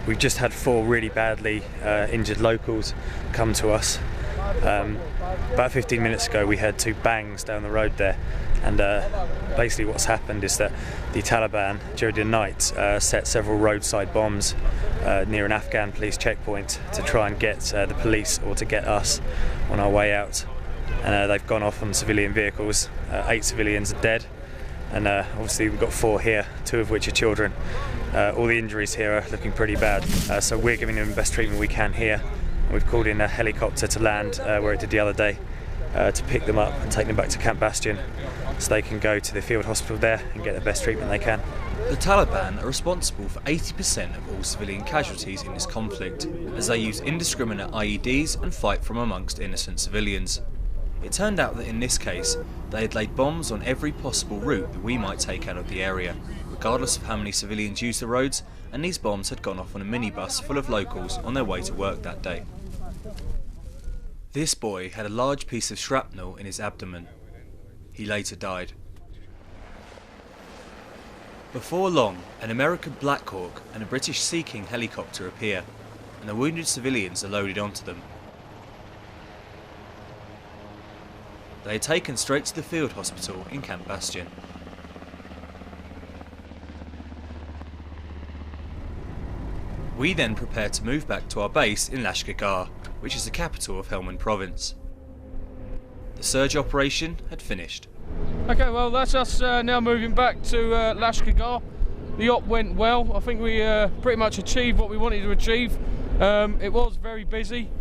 We've just had 4 really badly injured locals come to us. About 15 minutes ago we heard 2 bangs down the road there, and basically what's happened is that the Taliban during the night set several roadside bombs near an Afghan police checkpoint to try and get the police or to get us on our way out. And they've gone off on civilian vehicles. 8 civilians are dead, and obviously we've got 4 here, 2 of which are children. All the injuries here are looking pretty bad, so we're giving them the best treatment we can here. We've called in a helicopter to land where it did the other day to pick them up and take them back to Camp Bastion so they can go to the field hospital there and get the best treatment they can. The Taliban are responsible for 80% of all civilian casualties in this conflict, as they use indiscriminate IEDs and fight from amongst innocent civilians. It turned out that in this case, they had laid bombs on every possible route that we might take out of the area, regardless of how many civilians use the roads, and these bombs had gone off on a minibus full of locals on their way to work that day. This boy had a large piece of shrapnel in his abdomen. He later died. Before long, an American Black Hawk and a British Sea King helicopter appear, and the wounded civilians are loaded onto them. They are taken straight to the field hospital in Camp Bastion. We then prepare to move back to our base in Lashkar, which is the capital of Helmand Province. The surge operation had finished. Okay, well that's us now moving back to Lashkar. The op went well. I think we pretty much achieved what we wanted to achieve. It was very busy.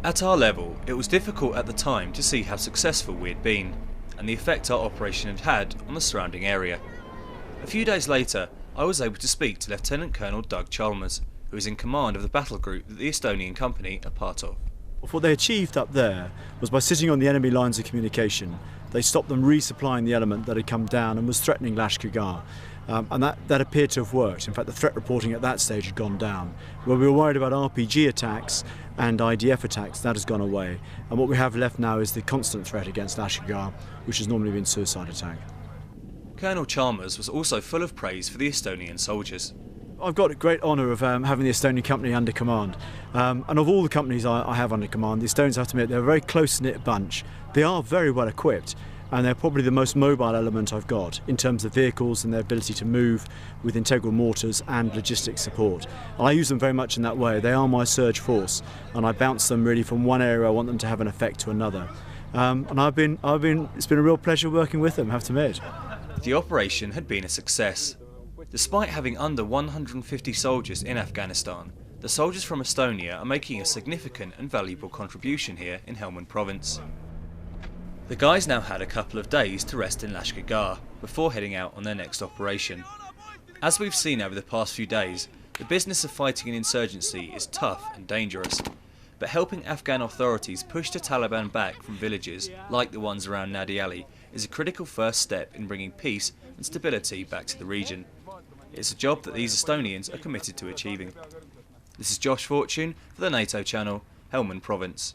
At our level, it was difficult at the time to see how successful we had been, and the effect our operation had had on the surrounding area. A few days later, I was able to speak to Lieutenant Colonel Doug Chalmers, who is in command of the battle group that the Estonian company are part of. What they achieved up there was by sitting on the enemy lines of communication, they stopped them resupplying the element that had come down and was threatening Lashkar. And that appeared to have worked. In fact, the threat reporting at that stage had gone down. Where we were worried about RPG attacks and IDF attacks, that has gone away. And what we have left now is the constant threat against Lashkar, which has normally been suicide attack. Colonel Chalmers was also full of praise for the Estonian soldiers. I've got a great honour of having the Estonian company under command. And of all the companies I have under command, the Estonians, I have to admit, they're a very close-knit bunch. They are very well equipped, and they're probably the most mobile element I've got in terms of vehicles and their ability to move with integral mortars and logistics support. And I use them very much in that way. They are my surge force, and I bounce them really from one area I want them to have an effect to another. And it's been a real pleasure working with them, I have to admit. The operation had been a success. Despite having under 150 soldiers in Afghanistan, the soldiers from Estonia are making a significant and valuable contribution here in Helmand Province. The guys now had a couple of days to rest in Lashkar before heading out on their next operation. As we've seen over the past few days, the business of fighting an insurgency is tough and dangerous, but helping Afghan authorities push the Taliban back from villages like the ones around Nadi Ali is a critical first step in bringing peace and stability back to the region. It's a job that these Estonians are committed to achieving. This is Josh Fortune for the NATO channel, Helmand Province.